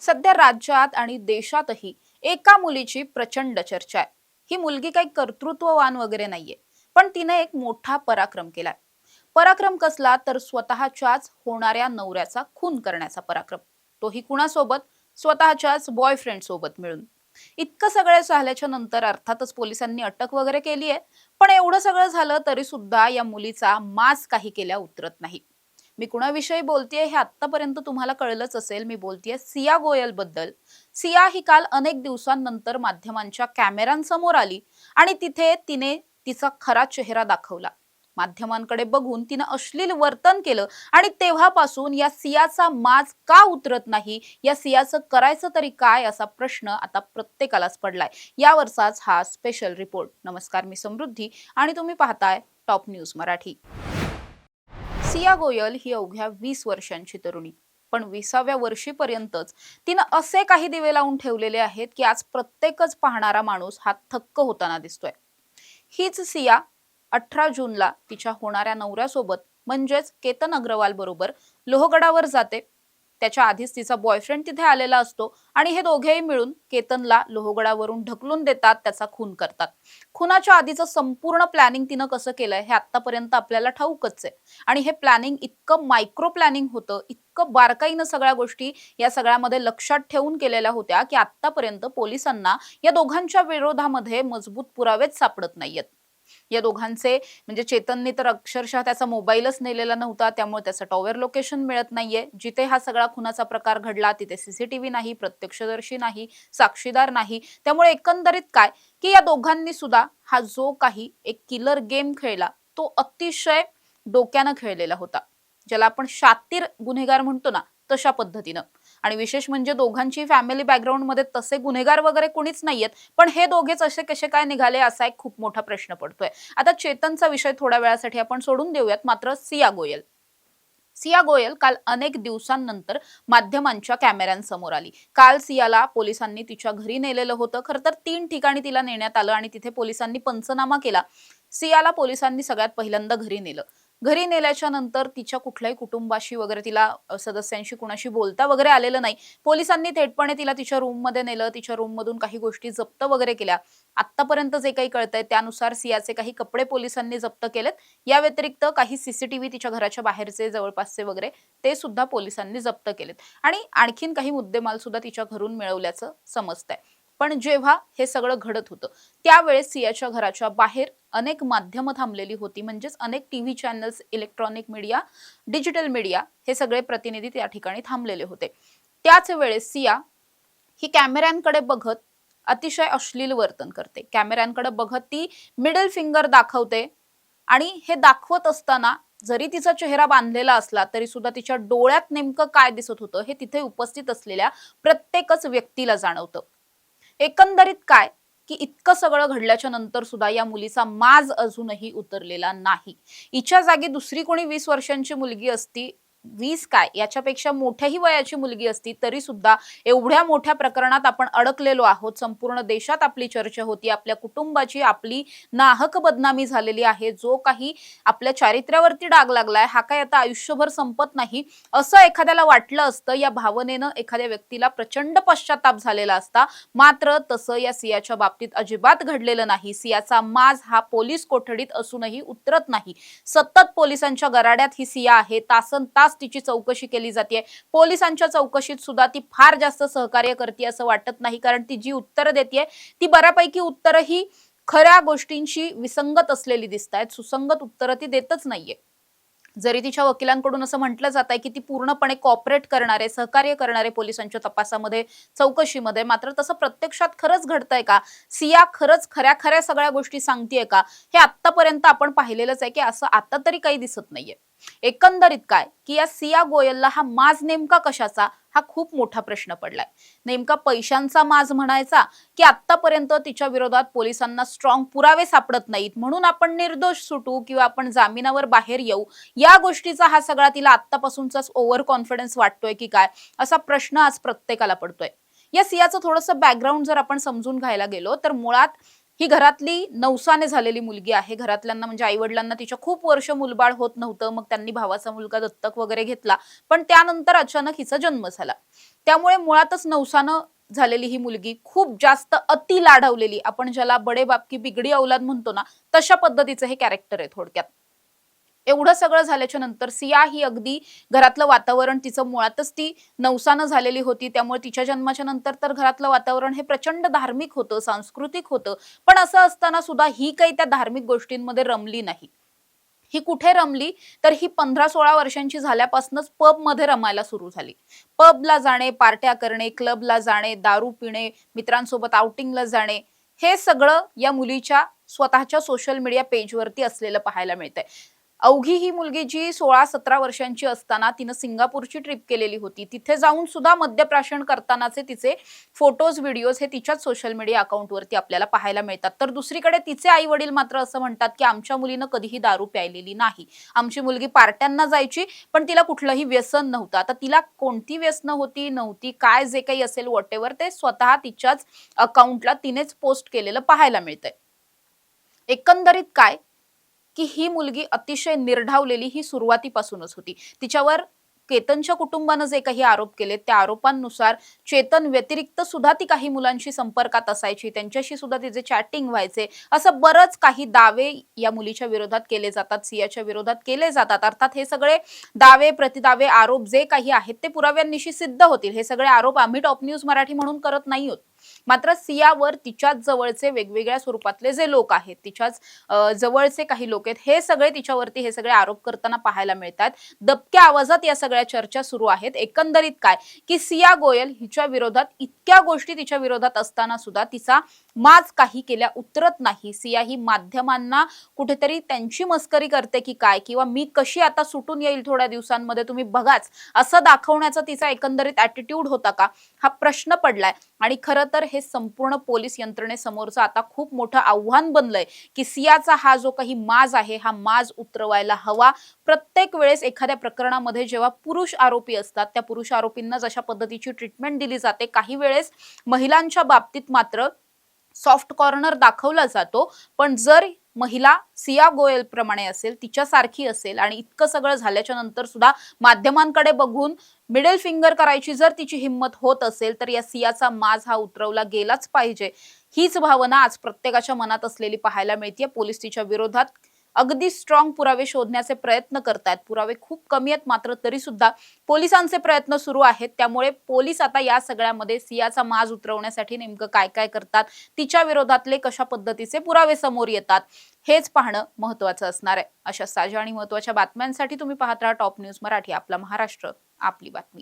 सध्या राज्यात आणि देशातही एका मुलीची प्रचंड चर्चा आहे। ही मुलगी काही कर्तृत्ववान वगैरे नाहीये, पण तिने एक मोठा पराक्रम केलाय। पराक्रम कसला तर स्वतःच्याच होणाऱ्या नवऱ्याचा खून करण्याचा पराक्रम। तोही कुणासोबत? स्वतःच्याच बॉयफ्रेंड सोबत मिळून। इतकं सगळं झाल्याच्या नंतर अर्थातच पोलिसांनी अटक वगैरे केली आहे, पण एवढं सगळं झालं तरी सुद्धा या मुलीचा माज काही केल्या उतरत नाही। मी कुणाविषयी बोलतेय हे आतापर्यंत तुम्हाला कळलंच असेल। मी बोलतेय सिया गोयल बद्दल। सिया ही काल अनेक दिवसांनंतर माध्यमांच्या कॅमेऱ्यांसमोर आली आणि तिथे तिने तिचा खरा चेहरा दाखवला। माध्यमांकडे बघून तिने अश्लील वर्तन केलं आणि तेव्हापासून या सियाचा माज का उतरत नाही, या सियाचं करायचं तरी काय असा प्रश्न आता प्रत्येकालाच पडलाय। यावरचाच हा स्पेशल रिपोर्ट। नमस्कार, मी समृद्धी आणि तुम्ही पाहताय टॉप न्यूज मराठी। सिया गोयल ही अवघ्या 20 वर्षांची तरुणी, पण 20व्या वर्षीपर्यंतच तिनं असे काही दिवे लावून ठेवलेले आहेत की आज प्रत्येकच पाहणारा माणूस हा थक्क होताना दिसतोय। हीच सिया 18 जूनला तिच्या होणाऱ्या नवऱ्यासोबत म्हणजेच केतन अग्रवाल बरोबर लोहगडावर जाते। त्याच्या आधीच तिचा बॉयफ्रेंड तिथे आलेला असतो आणि हे दोघेही मिळून केतनला लोहगडावरून ढकलून देतात, त्याचा खून करतात। खुनाच्या आधीचं संपूर्ण प्लॅनिंग तिनं कसं केलंय हे आतापर्यंत आपल्याला ठाऊकच आहे। आणि हे प्लॅनिंग इतकं मायक्रो प्लॅनिंग होतं, इतकं बारकाईनं सगळ्या गोष्टी या सगळ्यामध्ये लक्षात ठेवून केलेल्या होत्या की आतापर्यंत पोलिसांना या दोघांच्या विरोधामध्ये मजबूत पुरावेच सापडत नाहीयेत। या दोघांचे म्हणजे चेतनने तर अक्षरशः त्याचा मोबाईलच नेलेला नव्हता, त्यामुळे त्याचं टॉवर लोकेशन मिळत नाहीये। जिथे हा सगळा खुनाचा प्रकार घडला तिथे सीसीटीव्ही नाही, प्रत्यक्षदर्शी नाही, साक्षीदार नाही। त्यामुळे एकंदरीत काय की या दोघांनी सुद्धा हा जो काही एक किलर गेम खेळला तो अतिशय डोक्यानं खेळलेला होता, ज्याला आपण शातीर गुन्हेगार म्हणतो ना तशा पद्धतीनं। आणि विशेष म्हणजे दोघांची फॅमिली बॅकग्राऊंड मध्ये तसे गुन्हेगार वगैरे कोणीच नाहीयेत, पण हे दोघेच असे कसे काय निघाले असा एक खूप मोठा प्रश्न पडतोय। आता चेतनचा विषय थोड्या वेळासाठी आपण सोडून देऊयात, मात्र सिया गोयल काल अनेक दिवसांनंतर माध्यमांच्या कॅमेऱ्यांसमोर आली। काल सियाला पोलिसांनी तिच्या घरी नेलेलं होतं। खरं तर 3 ठिकाणी तिला नेण्यात आलं आणि तिथे पोलिसांनी पंचनामा केला। सियाला पोलिसांनी सगळ्यात पहिल्यांदा घरी नेलं। घरी नेल्याच्या नंतर तिच्या कुठल्याही कुटुंबाशी वगैरे तिला सदस्यांशी कुणाशी बोलता वगैरे आलेलं नाही। पोलिसांनी थेटपणे तिला तिच्या रूम मध्ये नेलं, तिच्या रूम मधून काही गोष्टी जप्त वगैरे केल्या। आतापर्यंत जे काही कळतंय त्यानुसार सियाचे काही कपडे पोलिसांनी जप्त केलेत। या व्यतिरिक्त काही सीसीटीव्ही तिच्या घराच्या बाहेरचे जवळपासचे वगैरे ते सुद्धा पोलिसांनी जप्त केलेत आणि आणखीन काही मुद्देमाल सुद्धा तिच्या घरून मिळवल्याचं समजतंय। पण जेव्हा हे सगळं घडत होतं त्यावेळेस सियाच्या घराच्या बाहेर अनेक माध्यमं थांबलेली होती, म्हणजेच अनेक TV channels, electronic media, digital media हे सगळे प्रतिनिधी त्या ठिकाणी थांबलेले होते। त्याच वेळेस सिया ही कॅमेऱ्यांकडे बघत अतिशय अश्लील वर्तन करते। कॅमेऱ्यांकडे बघत ती मिडल फिंगर दाखवते आणि हे दाखवत असताना जरी तिचा चेहरा बांधलेला असला तरी सुद्धा तिच्या डोळ्यात नेमकं काय दिसत होतं हे तिथे उपस्थित असलेल्या प्रत्येकच व्यक्तीला जाणवतं। एकंदरीत काय की इतकं सगळं घडल्याच्या नंतर सुद्धा या मुलीचा माज अजूनही उतरलेला नाही। हिच्या जागी दुसरी कोणी 20 वर्षांची मुलगी असती, 20 काय याच्यापेक्षा मोठ्याही वयाची मुलगी असती तरी सुद्धा एवढ्या मोठ्या प्रकरणात आपण अडकलेलो आहोत। संपूर्ण देशात आपली चर्चा होती, आपल्या कुटुंबाची आपली नाहक बदनामी झालेली आहे। जो काही आपल्या चारित्र्यावरती डाग लागलाय हा काय आता आयुष्यभर संपत नाही असं एखाद्याला वाटलं असतं। या भावनेनं एखाद्या व्यक्तीला प्रचंड पश्चाताप झालेला असता, मात्र तसं या सियाच्या बाबतीत अजिबात घडलेलं नाही। सियाचा माज हा पोलीस कोठडीत असूनही उतरत नाही। सतत पोलिसांच्या गराड्यात ही सिया आहे, तासनतास तिची चौकशी केली जाते। पोलिसांच्या चौकशीत सुद्धा ती फार जास्त सहकार्य करते असं वाटत नाही, कारण ती जी उत्तरं देते ती बऱ्यापैकी उत्तरं ही खऱ्या गोष्टींशी विसंगत असलेली दिसतायत, सुसंगत उत्तरं ती देतच नाहीये। जरी तिच्या वकिलांकडून असं म्हटलं जात आहे की ती पूर्णपणे कॉपरेट करणारे, सहकार्य करणारे पोलिसांच्या तपासामध्ये, चौकशीमध्ये, मात्र तसं प्रत्यक्षात खरंच घडतंय का? सिया खरंच खऱ्या सगळ्या गोष्टी सांगतेय का? हे आतापर्यंत आपण पाहिलेलंच आहे की असं आता तरी काही दिसत नाहीये। एकंदरीत काय की या सिया गोयलला हा माज नेमका कशाचा हा खूप मोठा प्रश्न पडलाय। नेमका पैशांचा माज म्हणायचा की आतापर्यंत तिच्या विरोधात पोलिसांना स्ट्रॉंग पुरावे सापडत नाहीत म्हणून आपण निर्दोष सुटू किंवा आपण जामिनावर बाहेर येऊ, या गोष्टीचा हा सगळा तिला आतापासूनचाच ओव्हर कॉन्फिडन्स वाटतोय की काय असा प्रश्न आज प्रत्येकाला पडतोय। या सियाचं थोडंसं बॅकग्राऊंड जर आपण समजून घ्यायला गेलो तर मुळात ही घरातली नवसाने झालेली मुलगी आहे. घरातल्यांना म्हणजे आई-वडिलांना तिच्या खूप वर्ष मूलबाळ होत नव्हतं. मग त्यांनी भावाचा मुलगा दत्तक वगैरे घेतला. पण त्यानंतर अचानक हिचा जन्म झाला. त्यामुळे मुळातच नवसानं झालेली ही मुलगी खूप जास्त अति लाडवलेली, आपण ज्याला बडे बाप की बिगडी औलाद म्हणतो ना, तशा पद्धतीचं हे कॅरेक्टर आहे थोडक्यात. एवढं सगळं झाल्याच्या नंतर सिया ही अगदी घरातलं वातावरण तिचं मुळातच ती नवसानं झालेली होती. त्यामुळे तिच्या जन्माच्या नंतर तर घरातलं वातावरण हे प्रचंड धार्मिक होतं, सांस्कृतिक होतं. पण असं असताना सुद्धा ही काही त्या धार्मिक गोष्टींमध्ये रमली नाही. ही कुठे रमली तर ही 15-16 वर्षांची झाल्यापासूनच पबमध्ये रमायला सुरू झाली. पबला जाणे, पार्ट्या करणे, क्लबला जाणे, दारू पिणे, मित्रांसोबत आउटिंगला जाणे, हे सगळं या मुलीच्या स्वतःच्या सोशल मीडिया पेजवरती असलेलं पाहायला मिळतंय. अवघी ही मुलगी जी 16-17 वर्षांची असताना तिनं सिंगापूरची ट्रिप केलेली होती. तिथे जाऊन सुद्धा मद्यप्राशन करतानाचे तिचे फोटोज, व्हिडिओज हे तिच्याच सोशल मीडिया अकाउंटवरती आपल्याला पाहायला मिळतात. तर दुसरीकडे तिचे आई-वडील मात्र असं म्हणतात, की आमच्या मुलीनं कधीही दारू प्यायलेली नाही. आमची मुलगी पार्ट्यांना जायची, पण तिला कुठलंही व्यसन नव्हतं. आता तिला कोणती व्यसनं होती, नव्हती, काय जे काही असेल व्हॉटएव्हर ते स्वतः तिच्याच अकाउंटला तिनेच पोस्ट केलेलं पाहायला मिळतंय. एकंदरीत काय की ही मुलगी अतिशय निर्ढावलेली ही सुरुवातीपासूनच होती. तिच्यावर केतनच्या कुटुंबानं जे काही आरोप केले त्या आरोपांनुसार चेतन व्यतिरिक्त सुद्धा ती काही मुलांशी संपर्कात असायची, त्यांच्याशी सुद्धा तिचे चॅटिंग व्हायचे. असं बरंच काही दावे या मुलीच्या विरोधात केले जातात, सियाच्या विरोधात केले जातात. अर्थात हे सगळे दावे, प्रतिदावे, आरोप जे काही आहेत ते पुराव्यांनिशी सिद्ध होतील. हे सगळे आरोप आम्ही टॉप न्यूज मराठी म्हणून करत नाही आहोत. मात्र सियावर तिच्याच जवळचे वेगवेगळ्या स्वरूपातले जे लोक आहेत, तिच्याच जवळचे काही लोक आहेत, हे सगळे तिच्यावरती हे सगळे आरोप करताना पाहायला मिळतात. दबक्या आवाजात या सगळ्या चर्चा सुरू आहेत. एकंदरीत काय की सिया गोयल हिच्या विरोधात इतक्या गोष्टी तिच्या विरोधात असताना सुद्धा तिचा माज काही केल्या उतरत नाही. सिया ही माध्यमांना कुठेतरी त्यांची मस्करी करते की काय, किंवा मी कशी आता सुटून येईल थोड्या दिवसांमध्ये तुम्ही बघाच, असं दाखवण्याचा तिचा एकंदरीत ॲटिट्यूड होता का, हा प्रश्न पडलाय. आणि खरं तर हे संपूर्ण पोलीस यंत्रणेसमोरचं आता खूप मोठं आव्हान बनलंय की सियाचा हा जो काही माज आहे हा माज उतरवायला हवा. प्रत्येक वेळेस एखाद्या प्रकरणामध्ये जेव्हा पुरुष आरोपी असतात त्या पुरुष आरोपींना जशा पद्धतीची ट्रीटमेंट दिली जाते, काही वेळेस महिलांच्या बाबतीत मात्र सॉफ्ट कॉर्नर दाखवला जातो. पण जर महिला सिया गोयल प्रमाणे असेल, तिच्यासारखी असेल आणि इतकं सगळं झाल्याच्या नंतर सुद्धा माध्यमांकडे बघून मिडल फिंगर करायची जर तिची हिंमत होत असेल, तर या सियाचा माज हा उतरवला गेलाच पाहिजे. हीच भावना आज प्रत्येकाच्या मनात असलेली पाहायला मिळते. पोलीस तिच्या विरोधात अगदी स्ट्रॉंग पुरावे शोधण्याचे प्रयत्न करतायत. पुरावे खूप कमी आहेत, मात्र तरी सुद्धा पोलिसांचे प्रयत्न सुरू आहेत. त्यामुळे पोलीस आता या सगळ्यामध्ये सियाचा माज उतरवण्यासाठी नेमकं काय काय करतात, तिच्या विरोधातले कशा पद्धतीचे पुरावे समोर येतात, हेच पाहणं महत्त्वाचं असणार आहे. अशा ताज्या आणि महत्त्वाच्या बातम्यांसाठी तुम्ही पाहत राहा टॉप न्यूज मराठी. आपला महाराष्ट्र, आपली बातमी.